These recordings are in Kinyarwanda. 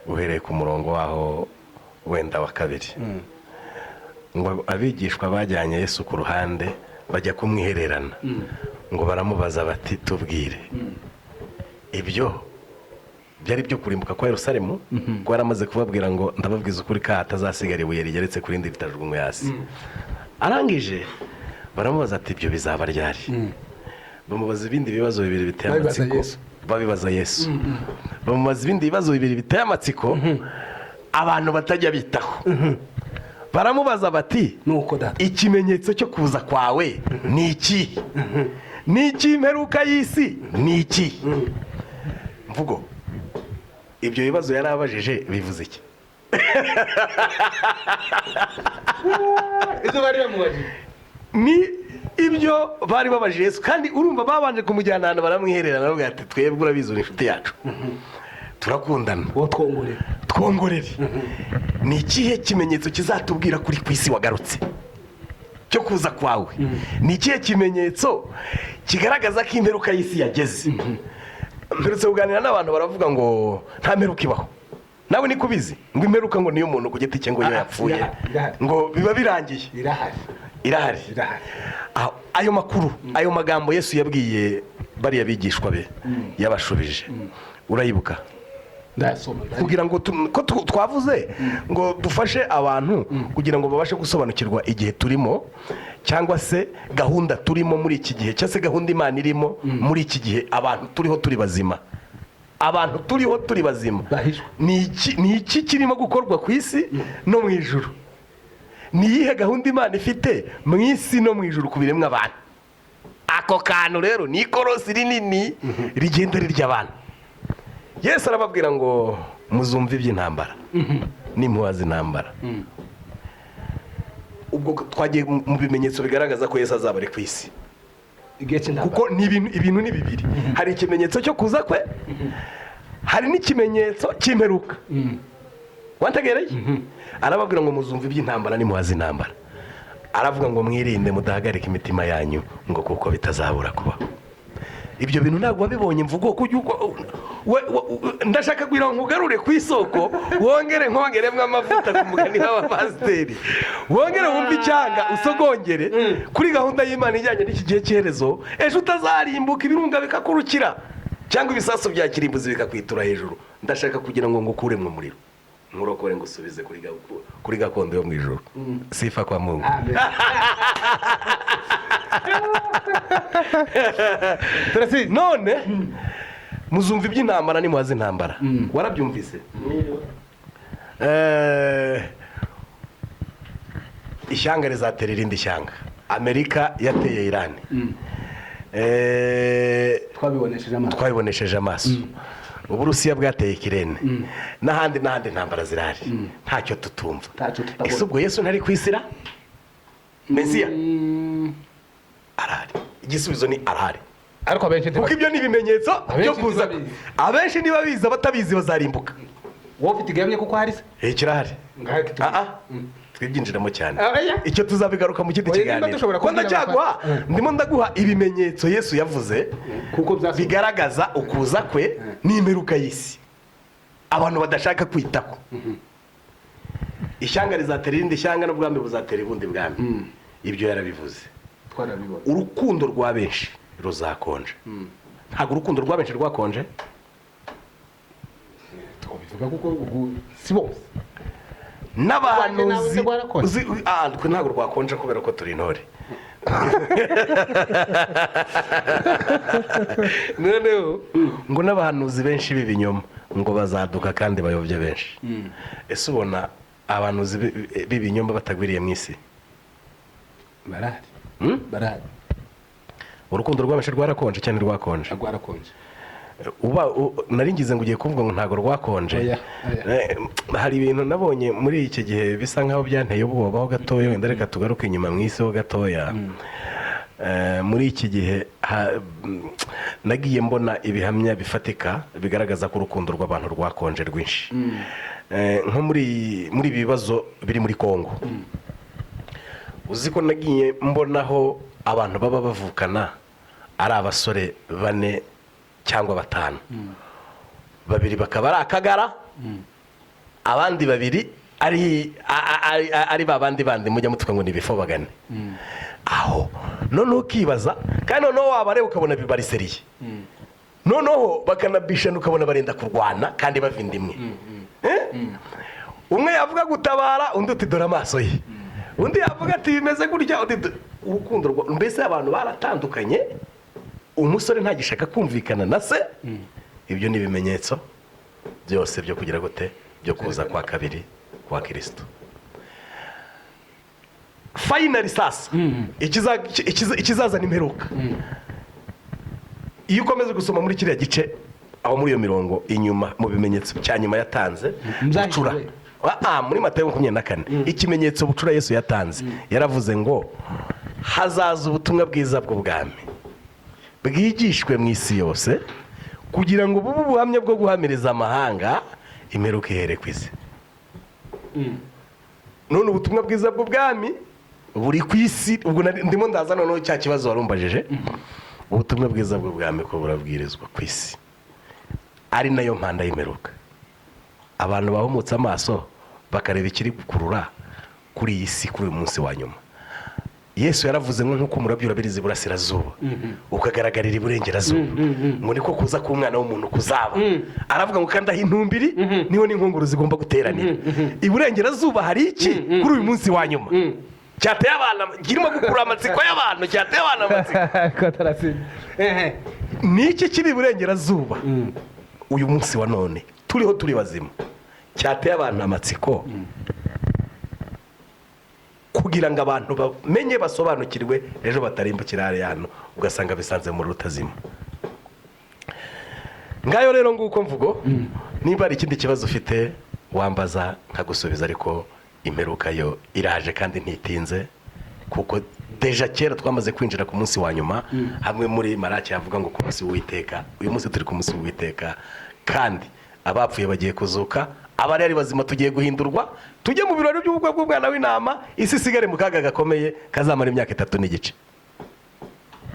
uhereye ku murongo waho wenda wa kabiri ngo abigishwa bajyanye Yesu ku ruhande bajya kumwihererana ngo baramubaza bati tubwire ibyo byari byo kurimbuka kwa Yerusalemu ko yaramaze kubabwira ngo ndababwiza ukuri ka atazasigara ibuye rigeretse kuri ndi ritajugunywe hasi. Arangije baramubaza ati ibyo bizaba ryari. Bamubaza ibindi bibazo bibiri biteye amatsiko, babibaza Yesu. Bamubaza ibindi bibazo bibiri biteye amatsiko abantu batajya bitaho. Baramubaza bati nuko data ikimenyetso cyo kuza kwawe ni iki? Ni iki imperuka y'isi ni iki? Mvugo ibyo bibazo yarabajije bivuze iki? Izo bari bamubajije Ni ibyo bari babajije Yesu, kandi urumva babanje kumujyana ahantu baramwiherera nabo ati twebwe urabizi uri inshuti yacu, turakundana, twongorere. Ni ikihe kimenyetso kizatubwira kuri ku isi wagarutse cyo kuza kwawe? Ni ikihe kimenyetso kigaragaza ko imperuka y'isi yageze? Mperutse kuganira n'abantu baravuga ngo nta mperuka ibaho. Nawe ni kubizi ngo imperuka ngo niyo umuntu ku giti cye ngo iyo yapfuye ngo biba birangiye. Irahari. Ayo makuru, ayo magambo Yesu yabwiye bariya bigishwa be yabashubije, urayibuka? Kugira ngo ko twavuze ngo dufashe abantu kugira ngo babashe gusobanukirwa igihe turimo, cyangwa se gahunda turimo muri iki gihe, cyangwa se gahunda Imana irimo muri iki gihe. Abantu turiho turi bazima, abantu turiho turi bazima. Ni iki kirimo gukorwa ku isi no mu ijuru? Ni iyihe gahunda Imana ifite mu isi no mu ijuru ku biremwa abantu? Ako kantu rero ni ikorosi rinini rigenda rirya abantu. Yesu arababwira ngo muzumve iby'intambara n'impuha z'intambara. Ubwo twagiye mu bimenyetso bigaragaza ko Yesu azaba ari ku isi, kuko ni ibintu ni bibiri. Hari ikimenyetso cyo kuza kwe, hari n'ikimenyetso cy'imperuka. Wantegereye? Arababwira ngo muzumve iby'intambara n'impuha z'intambara. Aravuga ngo mwirinde mudahagarika imitima yanyu ngo kuko bitazabura kuba. Ibyo bintu ntabwo wabibonye mvugo ndashaka kugira ngo ugarure ku isoko, wongere nkongeremwe amavuta ku mugani w'abapasiteri, wongere wumve icyanga usogongere kuri gahunda y'Imana ijyanye n'iki gihe cy'erezo. Ejo utazarimbuka ibirunga bikakurukira cyangwa ibisasu bya kirimbuzi bikakwitura hejuru. Ndashaka kugira ngo ngukure mu muriro, nkurokore ngusubize kuri gakondo yo mu ijuru. Sifa kwa Mungu. None muzumva iby'intambara n'impuha z'intambara. Warabyumvise? Ishyanga rizatera irindi shyanga. Amerika yateye Iran, twabibonesheje amaso. Uburusiya bwateye Ikirene, n'ahandi ntambara zirahari, ntacyo tutumva. Ese ubwo Yesu ntari kwisira? Mesiya arahari. Igisubizo ni arahari. Ariko abenshi kuko ibyo ni ibimenyetso byo kuza. Abenshi niba biza batabizi bazarimbuka. Wowe ufite igihamya kuko hari se? Kirahari. Twibyinjiramo cyane. Icyo tuzabigaruka mu kindi kiganiro. Ko ndacyagwa ndimo ndaguha ibimenyetso Yesu yavuze kuko bigaragaza ukuza kwe n'imperuka y'isi abantu badashaka kwitaho. Ishyanga rizatera irindi shyanga n'ubwami buzatera ubundi bwami. Ibyo yarabivuze. Urukundo rwa benshi ruzakonje. Ntabwo urukundo rwa benshi rwakonje? Tubivuga kuko si bose n'abahanuzi twe ntabwo rwakonje kubera ko turi intore. Noneho ngo n'abahanuzi benshi b'ibinyoma ngo bazaduka kandi bayobye benshi. Ese ubona abahanuzi b'ibinyoma batagwiriye mu isi? Barahari. Urukundo rw'abenshi rwarakonje cyane? Rwakonje. Naringize ngo ugiye kuvuga ngo ntabwo rwakonje. Hari ibintu nabonye muri iki gihe bisa nkaho byanteye ubwoba ho gatoya, wenda reka tugaruke inyuma mu isi ho gatoya. Muri iki gihe nagiye mbona ibihamya bifatika bigaragaza ko urukundo rw'abantu rwakonje rwinshi. Nko muri ibi bibazo biri muri Kongo, uzi ko nagiye mbonaho abantu baba bavukana ari abasore 4 cyangwa 5 babiri bakaba ari akagara, abandi babiri ari babandi bandi mujya mutuka ngo ni bifobagane. Aho noneho ukibaza, kandi noneho wabareba ukabona bibariseriye, noneho bakanabishana ukabona barenda kurwana kandi bavinda imwe. Umwe yavuga gutabara, undi uti dore amaso ye, undi yavuga ati bimeze gutya, urukundo mbese abantu baratandukanye. Umusore ntagishaka kumvikana na se. Ibyo ni ibimenyetso byose byo kugira gute, byo kuza kwa kabiri kwa Kristo. Finally sasa ikizazana imperuka, iyo ukomeze gusoma muri kiriya gice aho muri iyo mirongo inyuma mu bimenyetso cya nyuma yatanze bucura, muri Matayo 24 ikimenyetso bucura Yesu yatanze, yaravuze ngo hazaza ubutumwa bwiza bw'ubwami bwigishwe mu isi yose kugira ngo bube ubuhamya bwo guhamiriza amahanga imperuka ihere ku isi. None ubutumwa bwiza bw'ubwami buri ku isi, ubwo ndimo ndaza noneho cya kibazo warumbajije. Ubutumwa bwiza bw'ubwami ko burabwirizwa ku isi, ari nayo mpanda y'imperuka. Abantu bahumutse amaso bakareba ikiri gukurura kuri iyi si kuri uyu munsi wa nyuma. Yesu yaravuze ngo nkuko umurabyo urabiriza iburasirazuba ukagaragarira iburengerazuba, ngo niko kuza k'umwana w'umuntu kuzaba. Aravuga ngo kandi aho intumbiri niho n'inkongoro zigomba guteranira. Iburengerazuba hari iki kuri uyu munsi wa nyuma cyateye abantu, kirimo gukura amatsiko y'abantu, cyateye abantu amatsiko. Ni iki kiri iburengerazuba uyu munsi wa none turiho turi bazima, cyateye abantu amatsiko kugira ngo abantu bamenye basobanukirwe ejo batarimbukira hariya hano ugasanga bisanze mu rutazima. Ngayo rero nguko mvugo, niba ari ikindi kibazo ufite wambaza nkagusubiza, ariko imperuka yo iraje kandi ntitinze, kuko deja kera twamaze kwinjira ku munsi wa nyuma. Hamwe muri Maraki yavuga ngo ku munsi w'Uwiteka, uyu munsi turi ku munsi w'Uwiteka, kandi abapfuye bagiye kuzuka, abari ari bazima tugiye guhindurwa, tujye mu birori by'ubukwe bw'umwana w'intama, isi isigare mu kaga gakomeye kazamara imyaka 3 n'igice.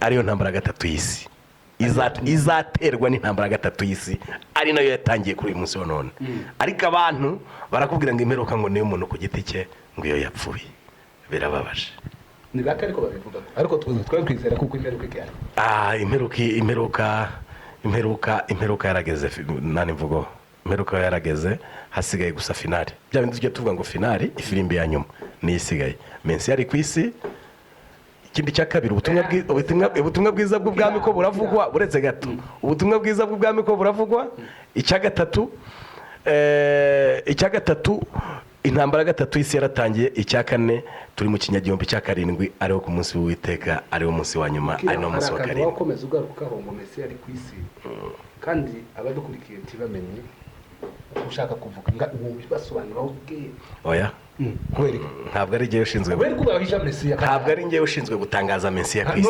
Ariyo ntambara gatatu y'isi izaterwa n'intambara gatatu y'isi, ari nayo yatangiye kuri uyu munsi wa none. Ariko abantu barakubwira ngo imperuka ngo niyo umuntu ku giti cye ngo iyo yapfuye. Birababaje. Ni baka ariko babivuga, ariko twizera kuko imperuka igihari. Imperuka yarageze. Nani mvugo imperuka yarageze, hasigaye gusa finali. Bya bindi tujye tuvuga ngo finali, ifirimbi ya nyuma ni isigaye. Mensi yari ku isi. Ikindi cya kabiri, ubutumwa bwiza bw'ubwami ko buravugwa, buretse gato ubutumwa bwiza bw'ubwami ko buravugwa. Icya gatatu intambara gatatu y'isi yaratangiye. Icya kane turi mu kinyagihumbi cya 7, ariho ku munsi w'Uwiteka, ariho umunsi wa nyuma, ari no munsi wa 7. Wakomeza ugarukaho ngo Mesi yari ku isi, kandi abadukurikiye ntibamenye ushaka kuvuga ngo uwo bibasobanura ubwe. Oya, ntabwo ari ngewe ushinzwe, ntabwo ari ngewe ushinzwe gutangaza Mesiya ku isi.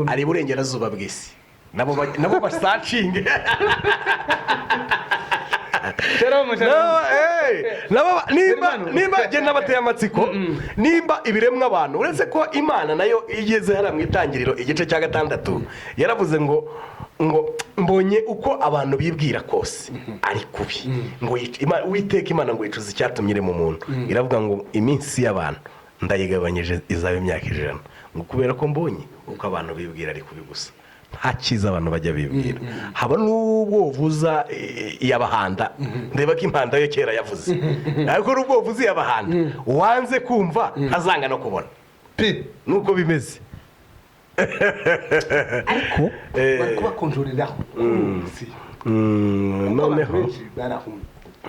Ari iburengerazuba bw'isi, nabo basacinge. Nimba genda bateye amatsiko, nimba ibiremwa abantu, uretse ko Imana nayo igeze hara mu itangiriro igice cya 6 yaravuze ngo mbonye uko abantu bibwira kose ari kubi, ngo Uwiteka Imana ngo yicuza icyatumye irema umuntu. Iravuga ngo iminsi y'abantu ndayigabanyije izaba imyaka 100, ngo kubera ko mbonye uko abantu bibwira ari kubi gusa, nta cyiza abantu bajya bibwira. Haba n'ubwo vuza iyabahanda, ndeba ko impanda yo kera yavuze, ariko n'ubwo vuza iyabahanda wanze kumva ntazanga no kubona nuko bimeze. Ariko barikuba konjoreraho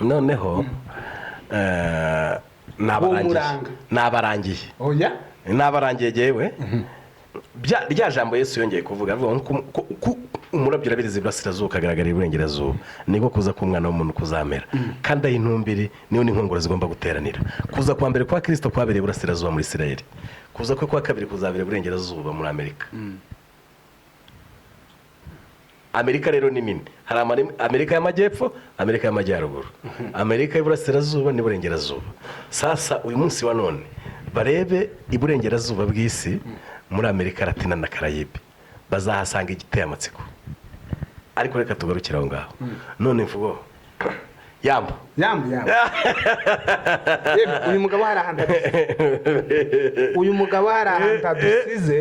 noneho nabarangiye. Oya, nabarangiye jewe. Rya jambo Yesu yongeye kuvuga, avuga ngo umurabyo urabiriza iburasirazuba ukagaragara iburengerazuba, niko kuza k'umwana w'umuntu kuzamera, kandi aho intumbiri niyo n'inkongoro zigomba guteranira. Kuza kwa mbere kwa Kristo kwabereye iburasirazuba muri Isirayeli, kuza kwe kwa kabiri kuzabera iburengerazuba muri Amerika. Amerika rero ni nini, hari Amerika y'amajyepfo, Amerika y'amajyaruguru, Amerika y'iburasirazuba n'iburengerazuba. Sasa uyu munsi wa none barebe iburengerazuba bw'isi, muri Amerika Latina na Karayibe bazahasanga igiteye amatsiko. Ariko reka tugarukira aho ngaho. None mvugo yamba uyu mugabo hari ahantu adusize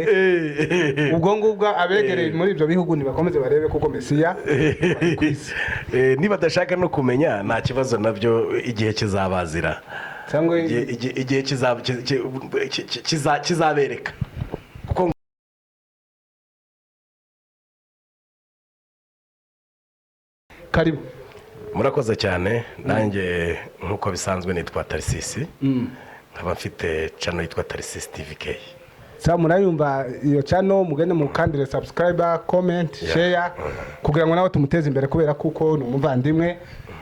ubwo ngubwo abegereye muri ibyo bihugu ntibakomeze barebe kuko Mesiya niba adashaka no kumenya nta kibazo nabyo igihe kizabazira cyangwa igihe kizabereka. karibu. Murakoze cyane. Nanjye nkuko bisanzwe nitwa Tarisisi, nkaba mfite channel yitwa Tarisisi TVK. Sa murayumva iyo channel, mugende mukandire subscriber, comment, share kugira ngo nawe tumuteze imbere kubera kuko ni umuvandimwe.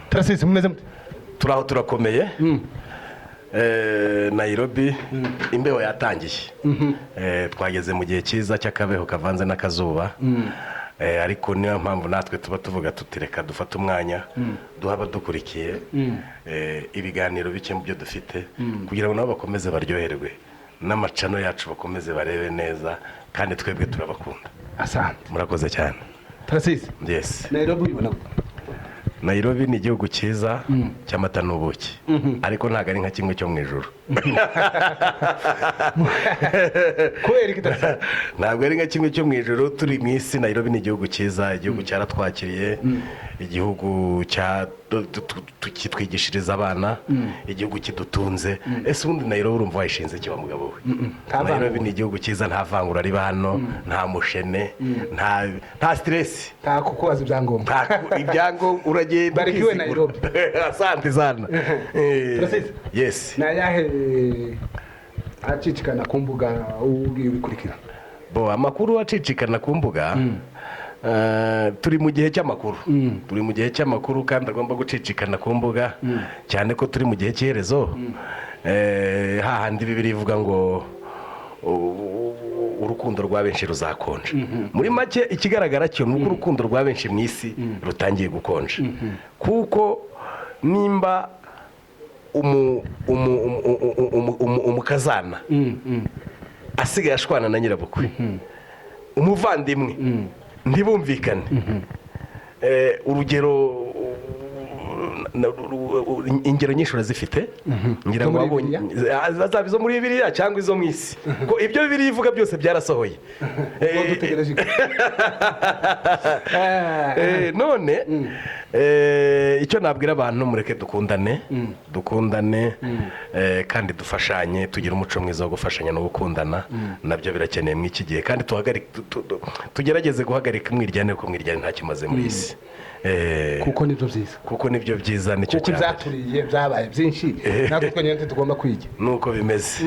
Tarisisi mumeze mute? Turaho turakomeye. Nairobi imbeho yatangiye. Twageze mu gihe cyiza cy'akabeho kavanze n'akazuba. Ariko niyo mpamvu natwe tuba tuvuga tutireka dufata umwanya duha abadukurikiye ibiganiro bike mu byo dufite kugira ngo nabo bakomeze baryoherwe n'amacano yacu bakomeze barebe neza kandi twebwe turabakunda. Asante. Murakoze cyane. Tarisisi. Yes. Nairobi ubona Nairobi ni igihugu cyiza cy'amata n'ubuki, ariko ntabwo ari nka kimwe cyo mu ijuru. Ntabwo ari nka kimwe cyo mu ijuru, turi mu isi. Nairobi ni igihugu cyiza, igihugu cyaratwakiriye, igihugu kitwigishiriza abana, igihugu kidutunze. Ese ubundi Nairobi urumva wayishinze kiba mugabo we? Nairobi ni igihugu cyiza, nta vangura riba hano, nta mushene, nta stress, nta kukubaza ibyangombwa. Ibyangombwa uragenda barikiwe Nairobi. Asante sana. Yes. Na yahe acicikana ku mbuga ugiye bikurikira? Amakuru acicikana ku mbuga, turi mu gihe cy'amakuru. Turi mu gihe cy'amakuru kandi agomba gucicikana ku mbuga, cyane ko turi mu gihe cy'herezo. Hahandi Bibiliya ivuga ngo urukundo rwa benshi ruzakonja. Muri make ikigaragara cyo nuko urukundo rwa benshi mu isi rutangiye gukonja, kuko nimba umukazana asigaye ashwana na nyirabukwe, umuvandimwe ntibumvikane, urugero ingero nyinshi urazifite, ngira ngo wabonye azaba izo muri Bibiliya cyangwa izo mu isi, ko ibyo Bibiliya ivuga byose byarasohoye. None icyo nabwira abantu, mureke dukundane kandi dufashanye, tugira umuco mwiza wo gufashanya no gukundana. Nabyo birakeneye mu iki gihe, kandi tugerageze guhagarika umwiryane, kuko umwiryane nta kimaze muri isi. Kuko nibyo byiza nicyo cyane, kuko byaturiye byabaye byinshi, natwe twanyine tugomba kwiga nuko bimeze.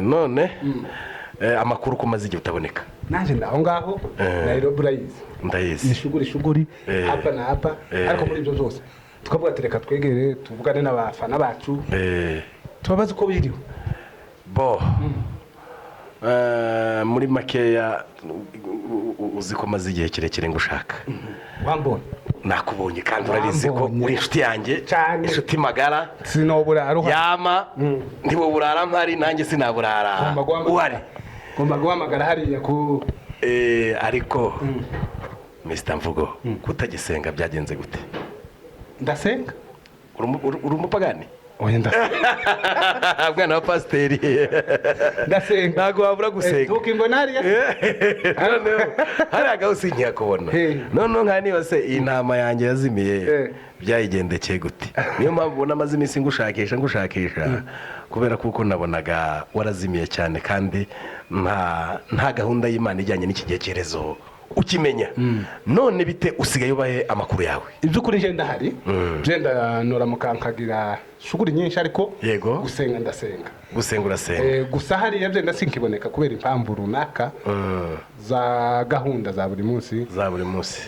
None amakuru kumaze igihe utaboneka, nanjye ndaho ngaho. Nairobi urayizi? Ndayizi. Ishuguri hapa na hapa, ariko muri ibyo byose tukavuga tereka twegere tuvugane n'abafana bacu, tubabaze uko biriho. Muri makeya uzi ko maze igihe kirekire ngushaka. Wambonye? Nakubonye kandi urabizi ko uri inshuti yanjye, inshuti magara. Sinobura yama ndibo burara mpari, nanjye sinaburara uhari. Ngomba guhamagara hariya ku ariko Mr. Mvugo, kutagisenga byagenze gute? Ndasenga. Uri umupagani? Oya ndasenga. Mwana wa pasiteri. Ndasenga. Ntago wabura gusenga. Tukingo nariya. Hari agahose nkiyakubona. None nka niba se intama yanjye yazimiye byayigendekeye gute? Niyo mpamvu ubona amaze iminsi ngushakisha kubera kuko nabonaga warazimiye cyane, kandi nta gahunda y'Imana ijyanye n'iki gihe cyerezo ukimenya. None bite usigaye ubaye amakuru yawe? Iby'ukuri je ndahari, je ndanora mukankagira shuguri nyinshi, ariko gusenga ndasenga. Gusenga urasenga. Gusa hari yabye ndasinkiboneka kubera impamvu runaka za gahunda za buri munsi.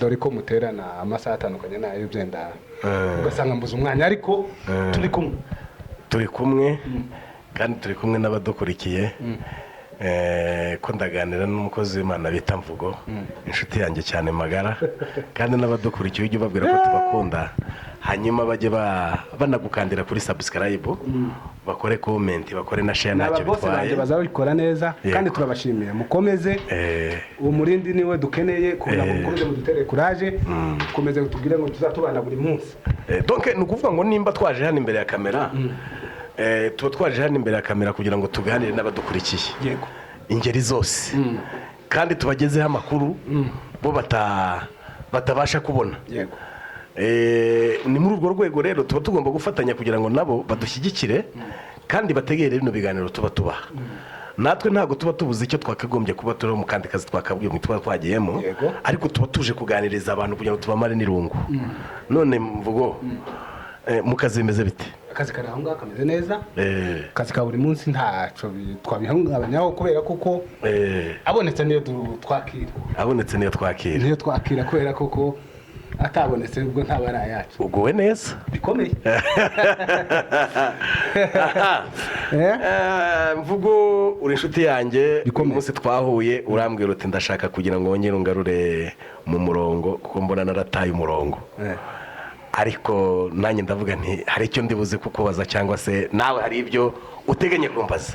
Dore ko muterana amasaha atandukanye nayo byenda ugasanga mbuze umwanya, ariko turi kumwe kandi turi kumwe n'abadukurikiye. Ko ndaganira n'umukozi w'Imana bita Mvugo, inshuti yanjye cyane magara, kandi n'abadukurikiye ujye ubabwira ko tubakunda. hanyuma bajye banagukandira kuri subscribe bakore comment bakore na share ntacyo bitwaye bazabikora neza kandi turabashimiye mukomeze uwo murindi niwe dukeneye kugira ngo mukomeze mudutere courage mukomeze tugire ngo tuzatubana buri munsi donc ni ukuvuga ngo nimba twaje hano imbere ya kamera tuba twaje hano imbere ya kamera kugira ngo tuganire n'abadukurikiye yego ingeri zose kandi tubagezeho amakuru bo batabasha kubona yego ni muri urwo rwego rero tuba tugomba gufatanya kugira ngo nabo badushyigikire kandi bategere bino biganiro tubaha natwe ntabwo tuba tubuze icyo twakagombye kuba turi mu kandi kazi twakabwiye mu tuba twagiyemo ariko tuba tuje kuganiriza abantu kugira ngo tubamare n'irungu none mvugo mu kazi bimeze bite akazi kari aho ngaho kameze neza akazi ka buri munsi ntacyo twabihungabanyaho kubera kuko abonetse niyo twakira kubera kuko atabonetse ubwo ntaba ari ayacu uguwe neza bikomeye mvugo uri inshuti yanjye umunsi twahuye urambwira uti ndashaka kugira ngo wongere ungarure mu murongo kuko mbona narataye umurongo ariko nanjye ndavuga nti hari icyo ndibuze kukubaza cyangwa se nawe hari ibyo uteganya kumbaza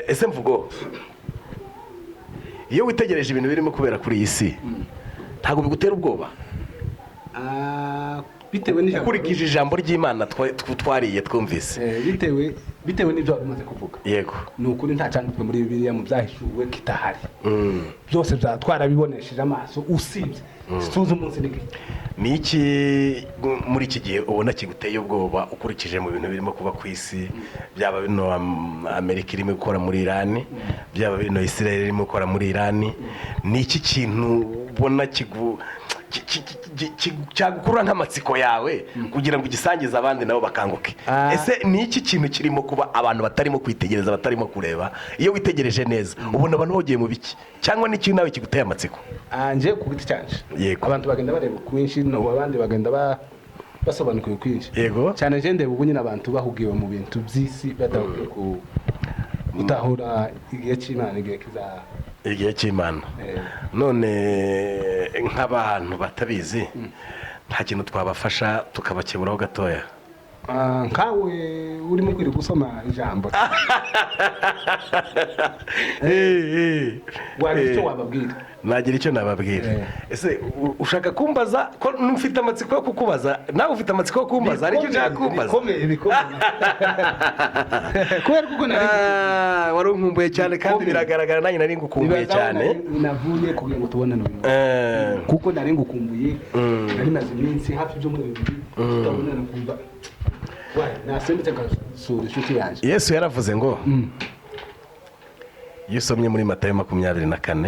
ese mvugo iyo witegereje ibintu birimo kubera kuri iyi si ntabwo bigutera ubwoba bitewe n'ijambo ukurikije ijambo ry'Imana twariye twumvise bitewe n'ibyo wamaze kuvuga yego ni ukuri nta cyanditswe muri Bibiliya mu byahishuwe kitahari byose twarabibonesheje amaso usibye tuzi umunsi n'igihe ni iki muri iki gihe ubona kiguteye ubwoba ukurikije mu bintu birimo kuba ku isi byaba bino Amerika irimo gukora muri Iran byaba bino Israel irimo gukora muri Iran ni iki kintu ubona cyagukurura nk'amatsiko yawe kugira ngo ugisangize abandi nabo bakanguke ese ni iki kintu kirimo kuba abantu batarimo kwitegereza batarimo kureba iyo witegereje neza ubona abantu bagiye mu biki cyangwa ni ikintu nawe kiguteye amatsiko nje ku giti cyanje abantu bagenda bareba kwinshi no abandi bagenda basobanukiwe kwinshi yego cyane je ndeba ubu nyine abantu bahugiwe mu bintu by'isi badahugiye ku gutahura igihe cy'Imana igihe cy'Imana none nk'abantu batabizi nta kintu twabafasha tukabakeburaho gatoya nkawe urimo kwiga gusoma ijambo wagira icyo wababwira nagira icyo nababwira ese ushaka kumbaza ko mfite amatsiko yo kukubaza nawe ufite amatsiko yo kumbaza ariko ushaka kumbaza bikomeye kubera kuko wari unkumbuye cyane kandi biragaragara nanjye nari ngukumbuye cyane navuye kugira ngo tubonane kuko nari ngukumbuye nari maze iminsi hafi ibyumweru bibiri tutabonana kumva nasendetse ngasura inshuti yanjye Yesu yaravuze ngo iyo usomye muri Matayo 24